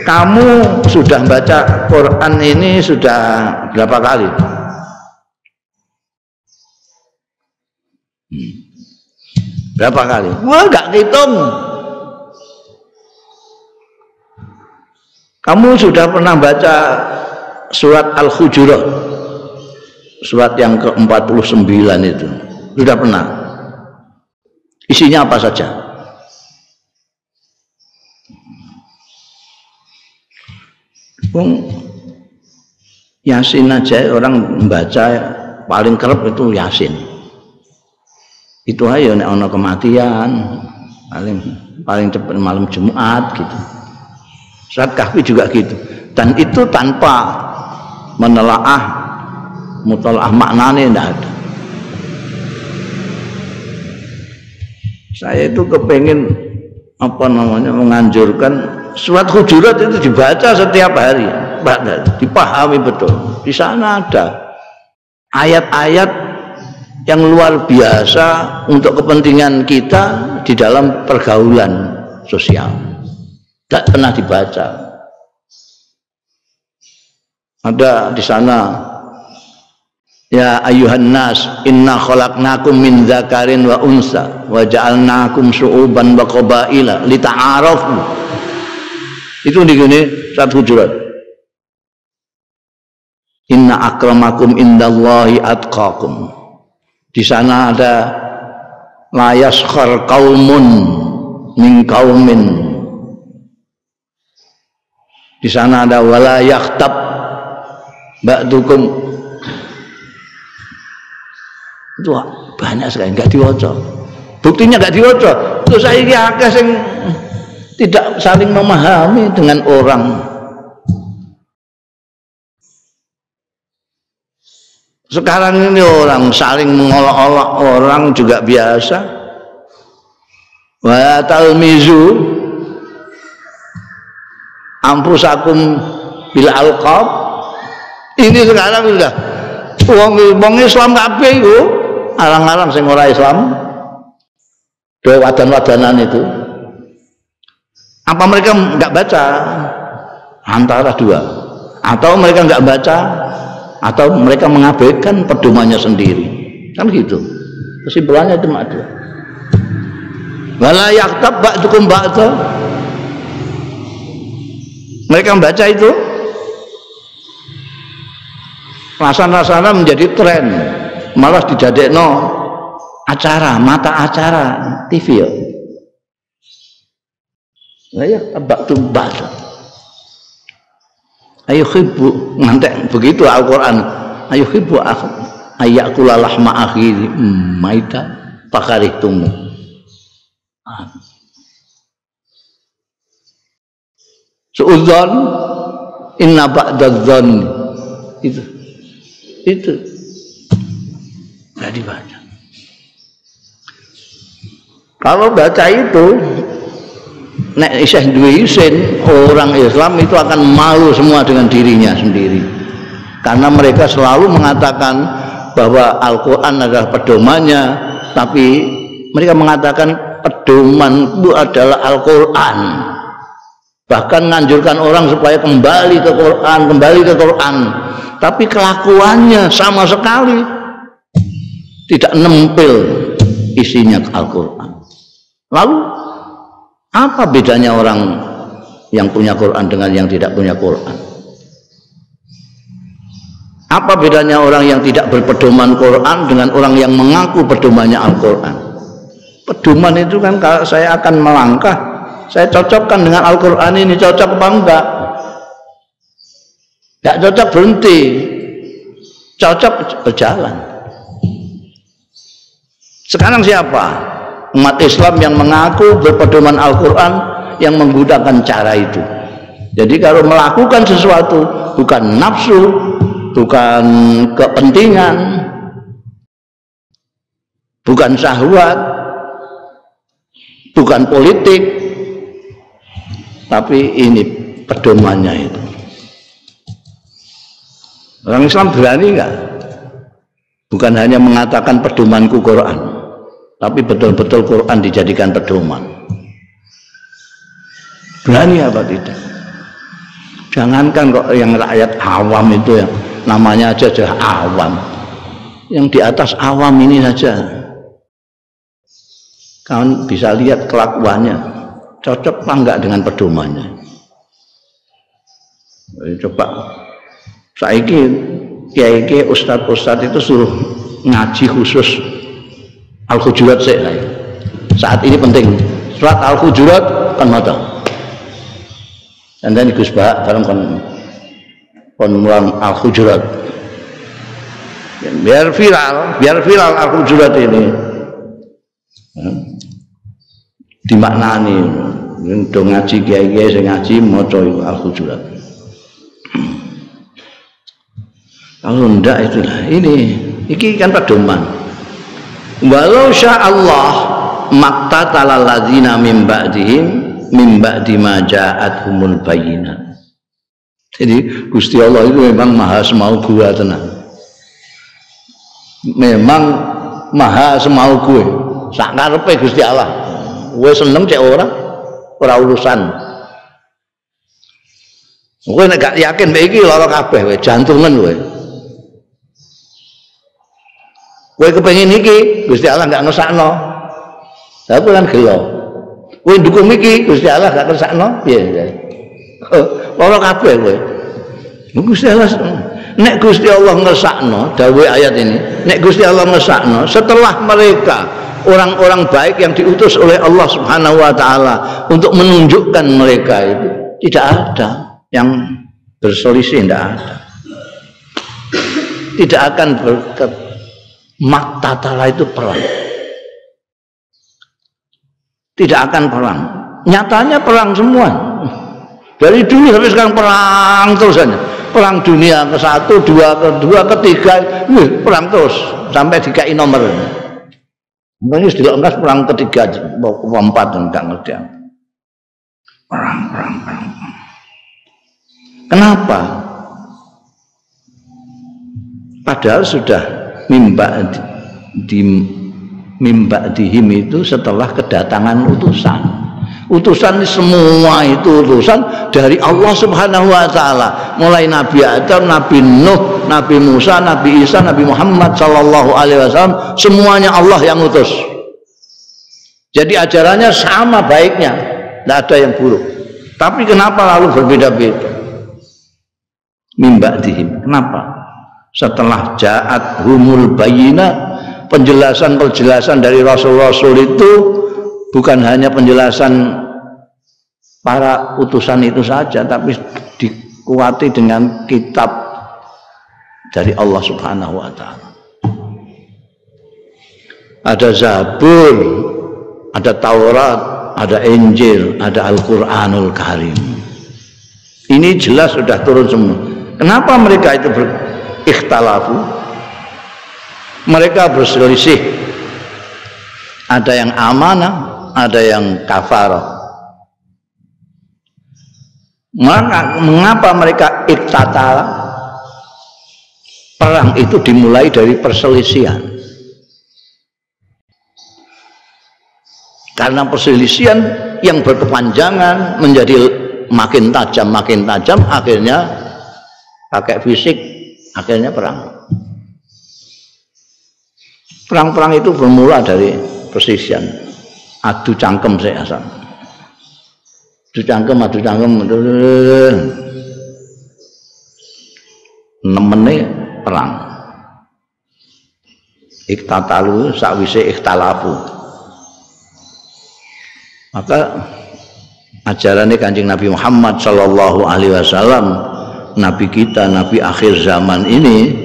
Kamu sudah baca Quran ini sudah berapa kali? Berapa kali? Wah, nggak hitung. Kamu sudah pernah baca surat Al-Hujurat, surat yang ke-49 itu? Sudah pernah? Isinya apa saja? Yasin aja orang membaca paling kerep itu Yasin. Itu aja nek ana kematian paling cepat malam Jumat gitu. Surat Kahfi juga gitu. Dan itu tanpa menelaah mutalaah maknanya tidak ada. Saya itu kepengen menganjurkan surat Hujurat itu dibaca setiap hari, dipahami betul. Di sana ada ayat-ayat yang luar biasa untuk kepentingan kita di dalam pergaulan sosial. Tidak pernah dibaca. Ada di sana, ya ayuhan nas inna khalaqnakum min dzakarin wa unsa wa ja'alnakum syu'uban wa qabaila lita'arafu. Itu di sini surat Hujurat. Inna akramakum indallahi atqakum. Di sana ada la yaskhar qaumun min qaumin. Di sana ada wala yakhtab ba'dukum. Itu banyak sekali enggak diwaca. Buktinya enggak diwaca. Terus saiki akeh sing tidak saling memahami dengan orang. Sekarang ini orang saling mengolok-olok orang juga biasa. Wa talmizu ampusakum bil alqab. Ini sekarang sudah wong Islam kabeh iku arang-arang sing ora Islam. Do wadan-wadanan itu. Apa mereka enggak baca? Antara dua. Atau mereka enggak baca, atau mereka mengabaikan pedomannya sendiri. Kan gitu. Kesimpulannya cuma dua. Wala yaktab ba'dukum ba'da. Mereka membaca itu rasana-rasana menjadi tren, malah dijadekno acara, mata acara TV ya. Ya tabaktum ba'da. Ayo khibu ngantek begitu Al-Qur'an. Ayo khibu ayakula lahma akhi maita fakarihtum. Suudzon inna ba'dadzon itu nggak dibaca. Kalau baca itu nek isih duwe isin, orang Islam itu akan malu semua dengan dirinya sendiri. Karena mereka selalu mengatakan bahwa Al-Qur'an adalah pedomannya, tapi mereka mengatakan pedoman itu adalah Al-Qur'an. Bahkan menganjurkan orang supaya kembali ke Quran, tapi kelakuannya sama sekali tidak nempel isinya Al-Qur'an. Lalu apa bedanya orang yang punya Quran dengan yang tidak punya Quran? Apa bedanya orang yang tidak berpedoman Quran dengan orang yang mengaku pedomannya Al-Quran? Pedoman itu kan kalau saya akan melangkah, saya cocokkan dengan Al-Quran ini, cocok apa enggak? Enggak cocok berhenti, cocok berjalan. Sekarang siapa? Umat Islam yang mengaku berpedoman Al-Quran yang menggunakan cara itu. Jadi kalau melakukan sesuatu bukan nafsu, bukan kepentingan, bukan syahwat, bukan politik, tapi ini pedomannya itu. Orang Islam berani enggak? Bukan hanya mengatakan pedomanku Quran, tapi betul-betul Quran dijadikan pedoman. Berani apa tidak? Jangankan kok yang rakyat awam itu yang namanya aja awam. Yang di atas awam ini saja kawan bisa lihat kelakuannya cocok apa enggak dengan pedomannya. Coba saiki kiai ustadz itu suruh ngaji khusus Al-Hujurat saat ini penting surat Al-Hujurat kan mata dan then Gus Bah bareng kon mulang Al-Hujurat biar viral Al-Hujurat ini dimaknani do ngaji kiai sing ngaji maca Al-Hujurat. Kalau ndak itulah iki kan pedoman. Walau sya'allah maqtatal ladzina min ba'dihim min ba'di ma ja'atuhumul bayyinat. Jadi Gusti Allah itu memang maha semau gua tenan. Memang maha semau gue. Sak karepe Gusti Allah. Kowe seneng cek ora urusan. Kowe nek gak yakin mek iki lara kabeh kowe, jantungan kowe. Kowe kepengin iki, Gusti Allah gak ngesakno. Lah kowe kan gelo. Kowe ndukung iki, Gusti Allah gak ngesakno, piye? Lara kabeh kowe. Gusti Allah nek Gusti Allah ngesakno, dawuh ayat ini, nek Gusti Allah ngesakno setelah mereka orang-orang baik yang diutus oleh Allah Subhanahu wa taala untuk menunjukkan mereka itu tidak ada yang berselisih, tidak ada. Tidak akan maktatala itu perang. Tidak akan perang. Nyatanya perang semua. Dari dulu sampai sekarang perang terus saja. Perang dunia ke-1, 2, ke-2, ke-3, perang terus sampai dikai nomor. Mungkin dilongkas perang ke-3, ke-4 enggak ngerti. Perang. Kenapa? Padahal sudah mimba dihim itu setelah kedatangan utusan. Utusan semua itu utusan dari Allah Subhanahu wa taala. Mulai Nabi Adam, Nabi Nuh, Nabi Musa, Nabi Isa, Nabi Muhammad sallallahu alaihi wasallam, semuanya Allah yang utus. Jadi ajarannya sama baiknya, tidak ada yang buruk. Tapi kenapa lalu berbeda-beda? Mimba dihim. Kenapa? Setelah ja'at humul bayyinat, penjelasan-penjelasan dari rasul-rasul itu bukan hanya penjelasan para utusan itu saja, tapi dikuati dengan kitab dari Allah Subhanahu wa taala. Ada Zabur, ada Taurat, ada Injil, ada Al-Qur'anul Karim. Ini jelas sudah turun semua. Kenapa mereka itu ikhtalafu? Mereka berselisih. Ada yang amanah, ada yang kafarah. Mengapa mereka iktatala? Perang itu dimulai dari perselisihan. Karena perselisihan yang berkepanjangan menjadi makin tajam, akhirnya pakai fisik, akhirnya perang. Perang-perang itu bermula dari perselisihan. Adu cangkem saya asal. Adu cangkem. Nemene perang. Iktatalu sakwise ikhtalafu. Maka ajaran Kanjeng Nabi Muhammad sallallahu alaihi wasallam, nabi kita, nabi akhir zaman ini,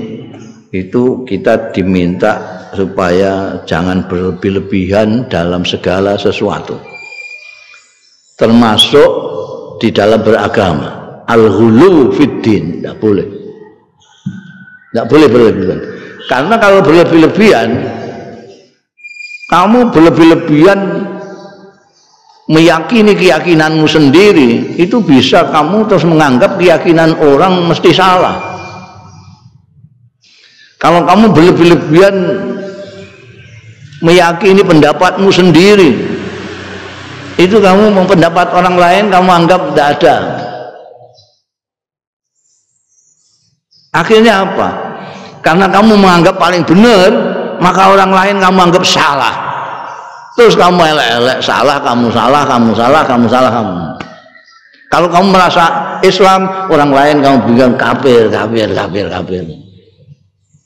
itu kita diminta supaya jangan berlebih-lebihan dalam segala sesuatu, termasuk di dalam beragama. Al-ghulu fiddin, tidak boleh berlebihan. Karena kalau berlebih-lebihan, kamu berlebih-lebihan meyakini keyakinanmu sendiri, itu bisa kamu terus menganggap keyakinan orang mesti salah. Kalau kamu berlebih-lebihan meyakini pendapatmu sendiri, itu kamu pendapat orang lain kamu anggap tidak ada. Akhirnya apa? Karena kamu menganggap paling benar, maka orang lain kamu anggap salah. Terus kamu elek-elek, salah, kamu salah, kamu salah, kamu salah, kamu. Kalau kamu merasa Islam, orang lain kamu bilang kafir, kafir, kafir, kafir.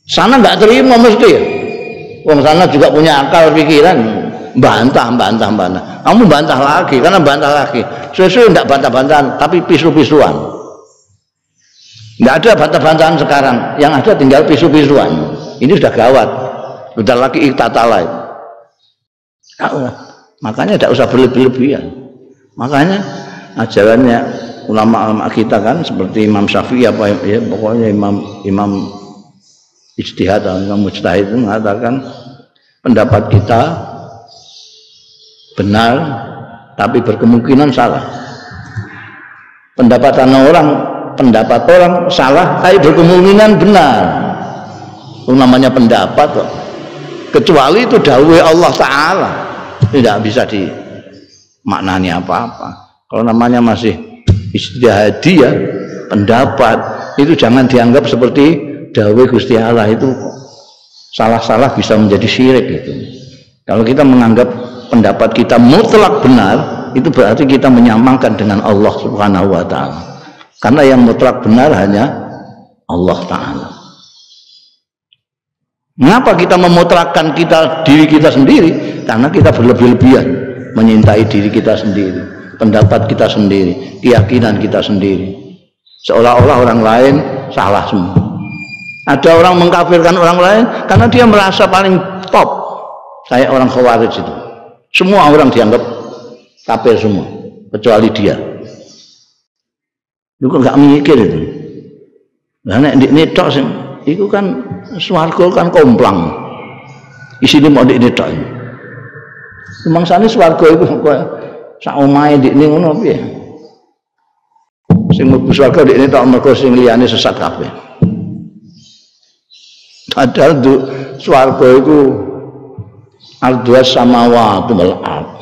Sana nggak terima mesti. Wong sana juga punya akal pikiran, bantah. Kamu bantah lagi, karena bantah lagi. Sesuai tidak bantah-bantahan, tapi pisu-pisuan. Nggak ada bantah-bantahan sekarang, yang ada tinggal pisu-pisuan. Ini sudah gawat, sudah lagi iktatala. Makanya tidak usah berlebih-lebihan. Makanya ajarannya ulama-ulama kita kan seperti Imam Syafi'i apa ya, pokoknya imam ijtihad atau imam mujtahid itu mengatakan pendapat kita benar tapi berkemungkinan salah. Pendapat orang salah tapi berkemungkinan benar. Itu namanya pendapat kok. Kecuali itu dawuh Allah Ta'ala, tidak bisa dimaknani apa-apa. Kalau namanya masih ijtihadiyah, pendapat itu jangan dianggap seperti dawuh Gusti Allah, itu salah-salah bisa menjadi syirik gitu. Kalau kita menganggap pendapat kita mutlak benar, itu berarti kita menyamakan dengan Allah Subhanahu wa taala. Karena yang mutlak benar hanya Allah Ta'ala. Mengapa kita memutrakkan diri kita sendiri? Karena kita berlebih-lebihan menyintai diri kita sendiri, pendapat kita sendiri, keyakinan kita sendiri. Seolah-olah orang lain salah semua. Ada orang mengkafirkan orang lain karena dia merasa paling top. Kayak orang Khawarij itu. Semua orang dianggap kafir semua, kecuali dia. Itu nggak mikir itu. Nah, ini tok sing iku kan swarga kan komplang. Isine mau ndekne tok. Mangsane swarga iku kok sak omahe ndekne ngono piye? Sing mlebu swarga ndekne tok mergo sing liyane sesat kabeh. Padahal swarga iku ardhas samawati wal ardh.